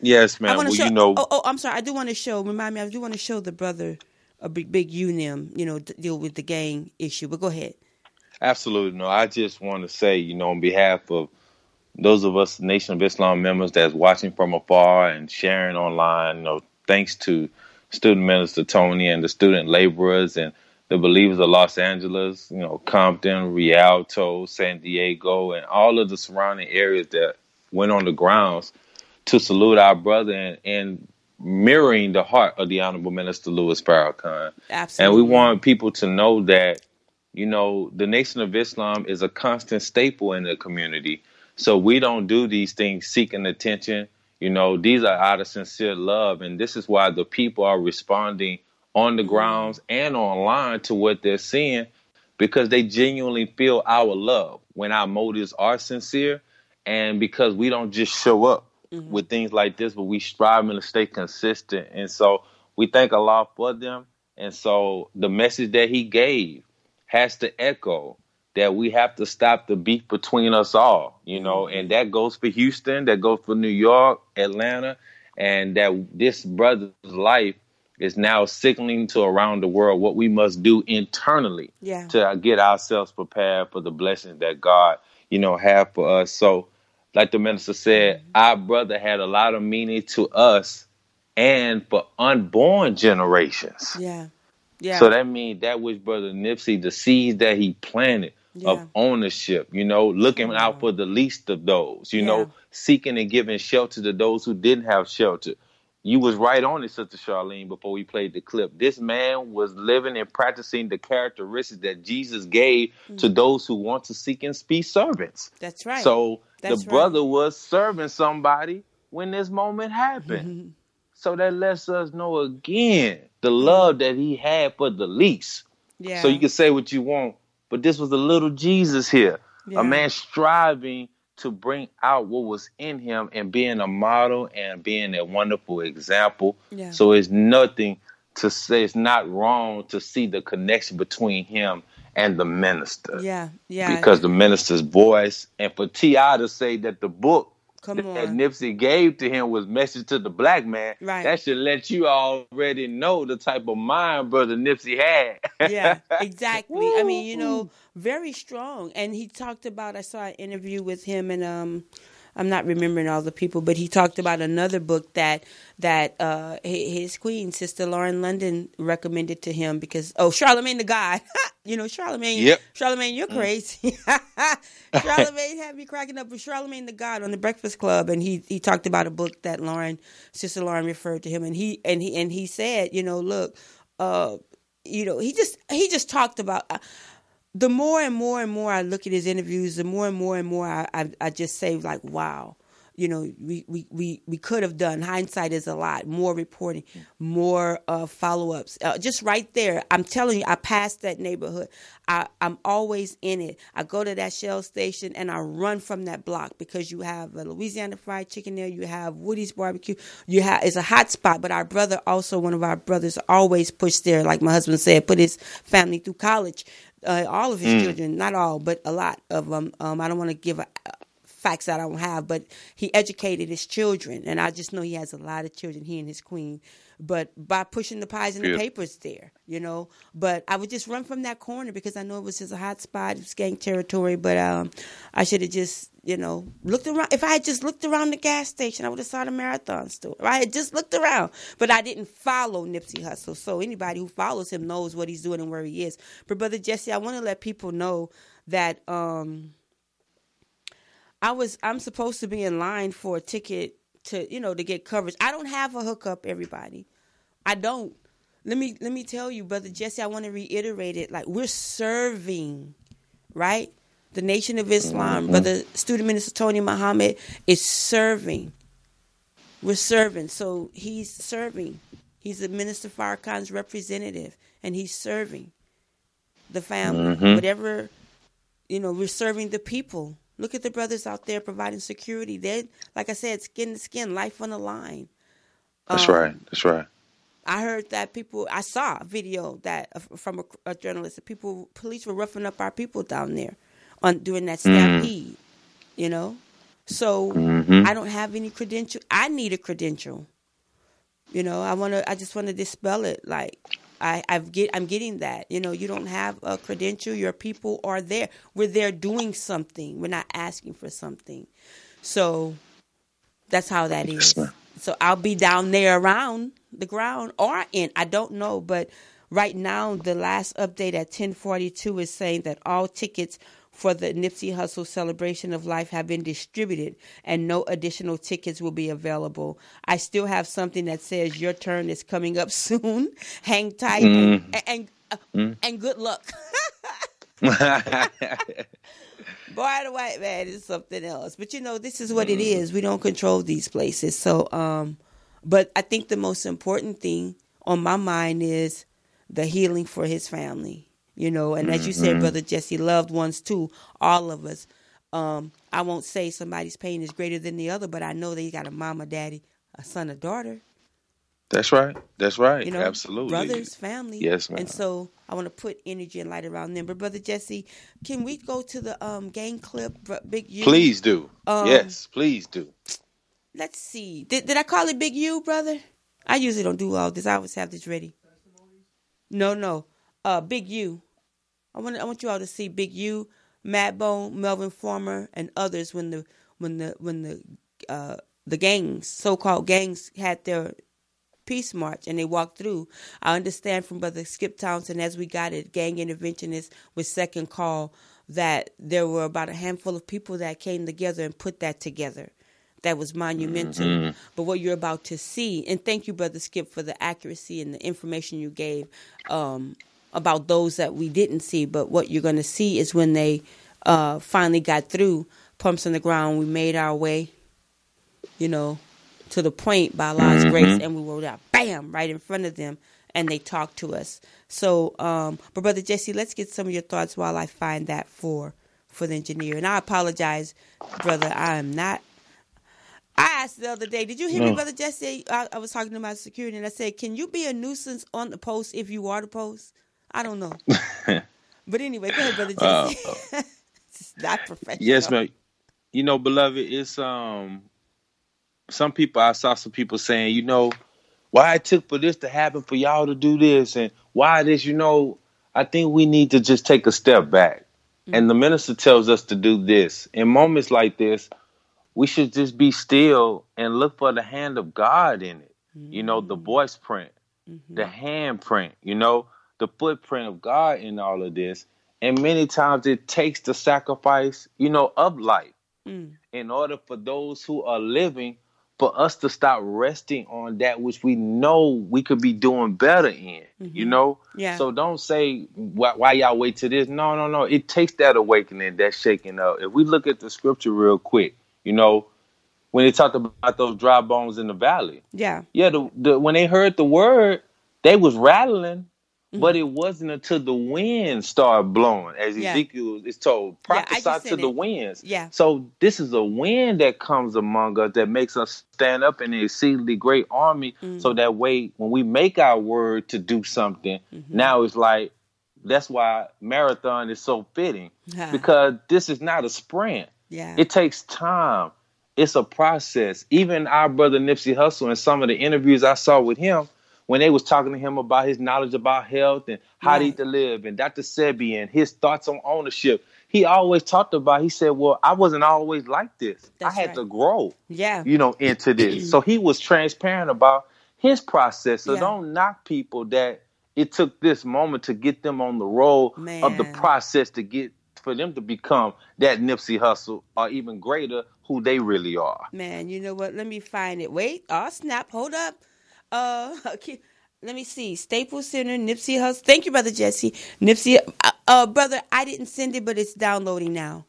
Yes, ma'am. Well, show, I'm sorry. I do want to show. Remind me. I do want to show the brother a big UNIM. Deal with the gang issue. But go ahead. Absolutely. No, I just want to say, on behalf of those of us Nation of Islam members that's watching from afar and sharing online, thanks to Student Minister Tony and the student laborers and the believers of Los Angeles, Compton, Rialto, San Diego, and all of the surrounding areas that went on the grounds to salute our brother and mirroring the heart of the Honorable Minister Louis Farrakhan. And we Absolutely. want people to know that, the Nation of Islam is a constant staple in the community. So we don't do these things seeking attention. These are out of sincere love. And this is why the people are responding on the grounds and online to what they're seeing, because they genuinely feel our love when our motives are sincere, and because we don't just show up with things like this, but we striving to stay consistent. And so we thank Allah for them. And so the message that he gave has to echo that we have to stop the beef between us all, and that goes for Houston, that goes for New York, Atlanta, and that this brother's life is now signaling to around the world what we must do internally to get ourselves prepared for the blessings that God, have for us. So, like the minister said, our brother had a lot of meaning to us and for unborn generations. Yeah. Yeah. So that means that which Brother Nipsey, the seeds that he planted of ownership, looking out for the least of those, seeking and giving shelter to those who didn't have shelter. You was right on it, Sister Charlene, before we played the clip. This man was living and practicing the characteristics that Jesus gave to those who want to seek and be servants. That's right. So the brother was serving somebody when this moment happened. So that lets us know again the love that he had for the least. Yeah. So you can say what you want, but this was a little Jesus here, Yeah. a man striving to bring out what was in him and being a model and being a wonderful example. Yeah. So it's nothing to say. It's not wrong to see the connection between him and the minister. Yeah, yeah. Because the minister's voice, and for T.I. to say that the book that Nipsey gave to him was Message to the Black Man, that should let you already know the type of mind Brother Nipsey had. Yeah, exactly. I mean, very strong. And he talked about, I saw an interview with him, and I'm not remembering all the people, but he talked about another book that his queen, Sister Lauren London, recommended to him because, Charlemagne the God. Charlemagne. Yep. Charlemagne, you're crazy. Charlemagne had me cracking up with Charlemagne the God on the Breakfast Club, and he talked about a book that Sister Lauren referred to him, and he said, look, he just talked about. The more and more I look at his interviews, the more and more I just say, like, wow, we could have done. Hindsight is a lot. More reporting, more follow-ups. Just right there, I'm telling you, I passed that neighborhood. I'm always in it. I go to that Shell station and I run from that block because you have a Louisiana fried chicken there. You have Woody's barbecue. It's a hot spot, but one of our brothers always pushed there, like my husband said, put his family through college. All of his children, not all, but a lot of them. I don't want to give facts that I don't have, but he educated his children, and I just know he has a lot of children, he and his queen, but by pushing the pies in the papers there, But I would just run from that corner because I know it was just a hot spot, it was gang territory, but I should have just, looked around. If I had just looked around the gas station, I would have saw the Marathon store. I had just looked around, but I didn't follow Nipsey Hussle. So anybody who follows him knows what he's doing and where he is. But Brother Jesse, I want to let people know that I'm supposed to be in line for a ticket to get coverage. I don't have a hookup, everybody. I don't. Let me tell you, Brother Jesse, I want to reiterate it. Like, we're serving, right? The Nation of Islam, Brother Student Minister Tony Muhammad is serving. We're serving. So he's serving. He's the Minister Farrakhan's representative, and he's serving the family. Whatever, we're serving the people. Look at the brothers out there providing security. They're, like I said, skin to skin, life on the line. That's right. That's right. I heard that I saw a video from a journalist. Police were roughing up our people down there during that stampede, So I don't have any credential. I need a credential. I just want to dispel it. Like, I'm getting that. You don't have a credential. Your people are there. We're there doing something. We're not asking for something. So that's how that is. So I'll be down there around the ground or in. I don't know. But right now, the last update at 10:42 is saying that all tickets for the Nipsey Hussle celebration of life have been distributed and no additional tickets will be available. I still have something that says your turn is coming up soon. Hang tight and good luck. Boy, the white man is something else. But this is what it is. We don't control these places. So, but I think the most important thing on my mind is the healing for his family. And as you said, Brother Jesse, loved ones too, all of us. I won't say somebody's pain is greater than the other, but I know they got a mama, daddy, a son, a daughter. That's right. Absolutely. Brothers, family. Yes, ma'am. And so I want to put energy and light around them. But Brother Jesse, can we go to the gang clip, Big U? Please do. Yes, please do. Let's see. Did I call it Big U, brother? I usually don't do all this. I always have this ready. No. Big U. I want you all to see Big U, Madbone, Melvin Farmer, and others when the gangs, so-called gangs, had their peace march and they walked through. I understand from Brother Skip Townsend, as we got it, gang interventionists with Second Call, that there were about a handful of people that came together and put that together. That was monumental. Mm-hmm. But what you're about to see, and thank you, Brother Skip, for the accuracy and the information you gave about those that we didn't see. But what you're going to see is when they finally got through, pumps on the ground, we made our way, to the point by Allah's grace, and we were out, bam, right in front of them, and they talked to us. So, but Brother Jesse, let's get some of your thoughts while I find that for the engineer. And I apologize, brother, I asked the other day, did you hear me, Brother Jesse? I was talking to my security, and I said, can you be a nuisance on the post if you are the post? I don't know. But anyway, go ahead, Brother Jesse. It's not professional. Yes, ma'am. Beloved, it's some people, I saw some people saying, why it took for this to happen for y'all to do this, and why this, I think we need to just take a step back. Mm-hmm. And the minister tells us to do this. In moments like this, we should just be still and look for the hand of God in it. Mm-hmm. The voice print, the hand print, the footprint of God in all of this. And many times it takes the sacrifice, of life in order for those who are living, for us to stop resting on that which we know we could be doing better in, Yeah. So don't say, why y'all wait till this? No. It takes that awakening, that shaking up. If we look at the scripture real quick, when they talked about those dry bones in the valley. Yeah. Yeah, when they heard the word, they was rattling, but it wasn't until the wind started blowing, as Ezekiel is told, prophesy to the winds. Yeah. So this is a wind that comes among us that makes us stand up in an exceedingly great army. So that way, when we make our word to do something, now it's like, that's why marathon is so fitting, because this is not a sprint. Yeah. It takes time. It's a process. Even our brother Nipsey Hussle, and some of the interviews I saw with him, when they was talking to him about his knowledge about health and how to live, and Dr. Sebi and his thoughts on ownership, he always talked about, he said, well, I wasn't always like this. I had to grow, into this. So he was transparent about his process. So don't knock people that it took this moment to get them on the road of the process for them to become that Nipsey Hussle or even greater who they really are. Man, you know what? Let me find it. Wait. Oh, snap. Hold up. Okay. Let me see. Staples Center, Nipsey Hussle. Thank you, Brother Jesse. Nipsey, brother, I didn't send it, but it's downloading now.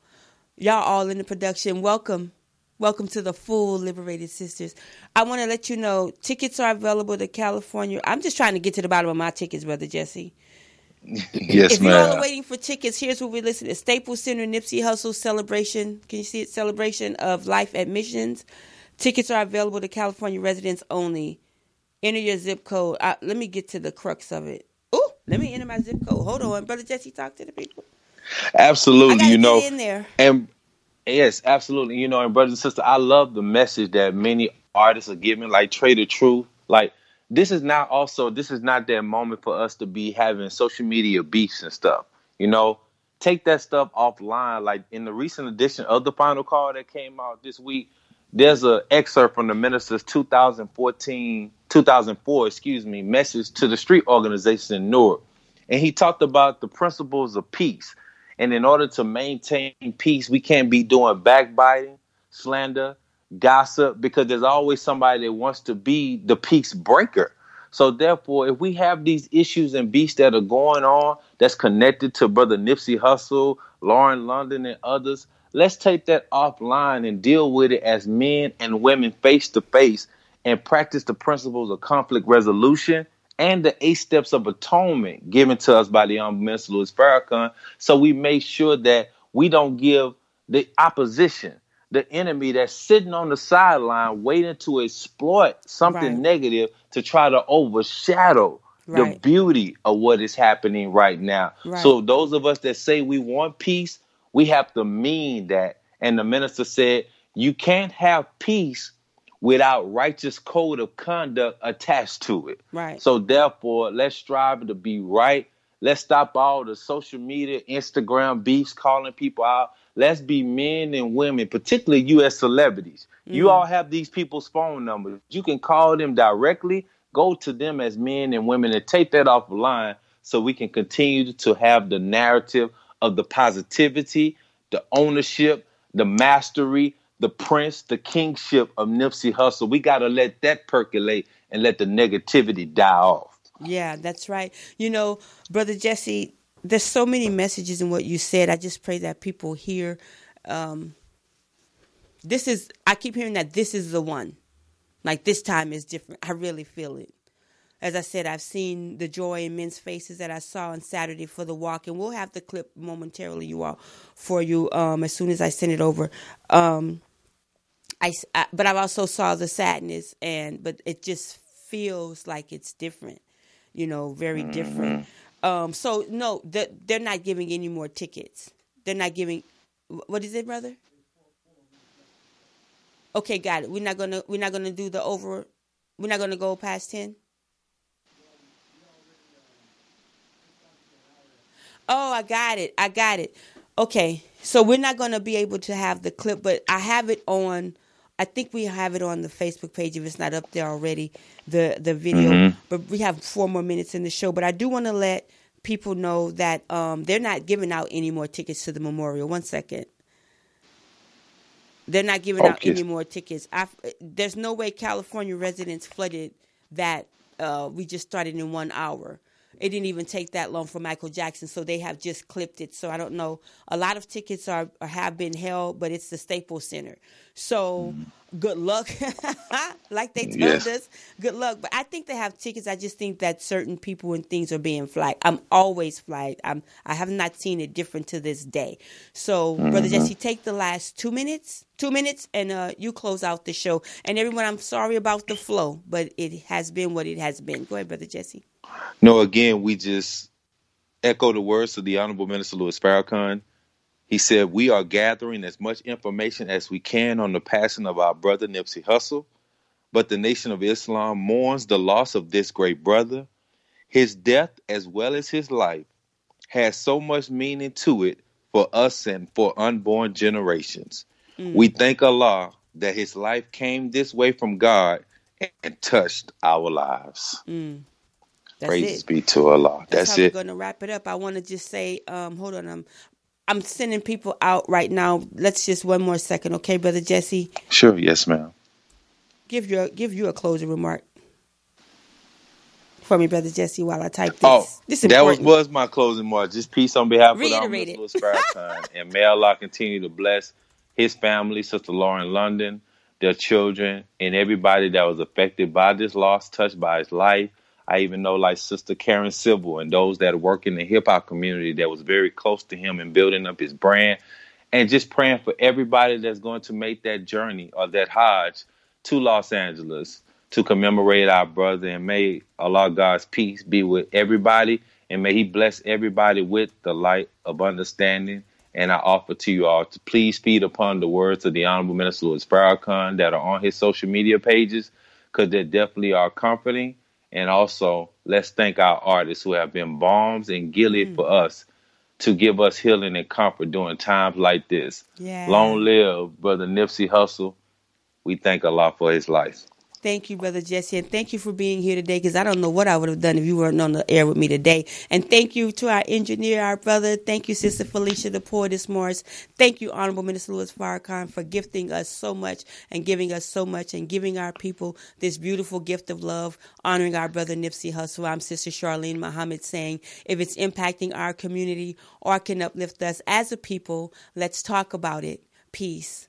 Y'all all in the production. Welcome. Welcome to the full Liberated Sisters. I want to let you know, tickets are available to California. I'm just trying to get to the bottom of my tickets, Brother Jesse. Yes, if you all are waiting for tickets, here's what we listen to. Staples Center, Nipsey Hussle celebration. Can you see it? Celebration of life admissions. Tickets are available to California residents only. Enter your zip code. Let me get to the crux of it. Ooh, let me enter my zip code. Hold on, Brother Jesse, talk to the people. Absolutely, I gotta get in there. And yes, absolutely. And brothers and sisters, I love the message that many artists are giving, like Trader Truth. Like, this is not that moment for us to be having social media beefs and stuff. Take that stuff offline. Like in the recent edition of the Final Call that came out this week, there's an excerpt from the minister's 2004 message to the street organization in Newark. And he talked about the principles of peace. And in order to maintain peace, we can't be doing backbiting, slander, gossip, because there's always somebody that wants to be the peace breaker. So therefore, if we have these issues and beasts that are going on that's connected to Brother Nipsey Hussle, Lauren London, and others, let's take that offline and deal with it as men and women face to face and practice the principles of conflict resolution and the 8 steps of atonement given to us by the Honorable Minister Louis Farrakhan. So we make sure that we don't give the opposition, the enemy that's sitting on the sideline waiting to exploit something negative to try to overshadow the beauty of what is happening right now. So those of us that say we want peace, we have to mean that. And the minister said, you can't have peace without righteous code of conduct attached to it. So therefore, let's strive to be right. Let's stop all the social media, Instagram beefs, calling people out. Let's be men and women, particularly you as celebrities. You all have these people's phone numbers. You can call them directly, go to them as men and women, and take that off the line so we can continue to have the narrative of the positivity, the ownership, the mastery, the prince, the kingship of Nipsey Hussle. We got to let that percolate and let the negativity die off. Yeah, that's right. You know, Brother Jesse, there's so many messages in what you said. I just pray that people hear. I keep hearing that this is the one. Like this time is different. I really feel it. As I said, I've seen the joy in men's faces that I saw on Saturday for the walk, and we'll have the clip momentarily, you all, for you as soon as I send it over. But I also saw the sadness, but it just feels like it's different, you know, very different. So no, they're not giving any more tickets. They're not giving. What is it, brother? Okay, got it. We're not gonna do the over. We're not gonna go past 10. Oh, I got it. Okay, so we're not going to be able to have the clip, but I have it on. I think we have it on the Facebook page if it's not up there already, the video. But we have 4 more minutes in the show. But I do want to let people know that they're not giving out any more tickets to the memorial. 1 second. They're not giving out any more tickets. There's no way California residents flooded that. We just started in 1 hour. It didn't even take that long for Michael Jackson, so they have just clipped it. So I don't know. A lot of tickets have been held, but it's the Staples Center. So good luck, like they told us. Good luck. But I think they have tickets. I just think that certain people and things are being flagged. I'm always flagged. I have not seen it different to this day. So, Brother Jesse, take the last 2 minutes. 2 minutes, and you close out the show. And everyone, I'm sorry about the flow, but it has been what it has been. Go ahead, Brother Jesse. No, again, we just echo the words of the Honorable Minister Louis Farrakhan. He said, we are gathering as much information as we can on the passing of our brother Nipsey Hussle, but the Nation of Islam mourns the loss of this great brother. His death, as well as his life, has so much meaning to it for us and for unborn generations. We thank Allah that his life came this way from God and touched our lives. Praise be to Allah. That's how it. We're going to wrap it up. I want to just say, hold on. I'm sending people out right now. Let's just 1 more second, okay, Brother Jesse? Sure, yes, ma'am. Give you a closing remark for me, Brother Jesse, while I type this. Oh, this that was my closing remark. Just peace on behalf of the Louis Farrakhan, and may Allah continue to bless his family, Sister Lauren London, their children, and everybody that was affected by this loss, touched by his life. I even know like Sister Karen Civil and those that work in the hip-hop community that was very close to him in building up his brand. And just praying for everybody that's going to make that journey or that Hajj to Los Angeles to commemorate our brother. And may Allah God's peace be with everybody. And may he bless everybody with the light of understanding. And I offer to you all to please feed upon the words of the Honorable Minister Louis Farrakhan that are on his social media pages, because they definitely are comforting. And also, let's thank our artists who have been balms and gilead for us to give us healing and comfort during times like this. Long live Brother Nipsey Hussle. We thank Allah for his life. Thank you, Brother Jesse, and thank you for being here today, because I don't know what I would have done if you weren't on the air with me today. And thank you to our engineer, our brother. Thank you, Sister Felicia, the poetess Morris. Thank you, Honorable Minister Louis Farrakhan, for gifting us so much and giving us so much and giving our people this beautiful gift of love, honoring our brother Nipsey Hussle. I'm Sister Charlene Muhammad saying, if it's impacting our community or can uplift us as a people, let's talk about it. Peace.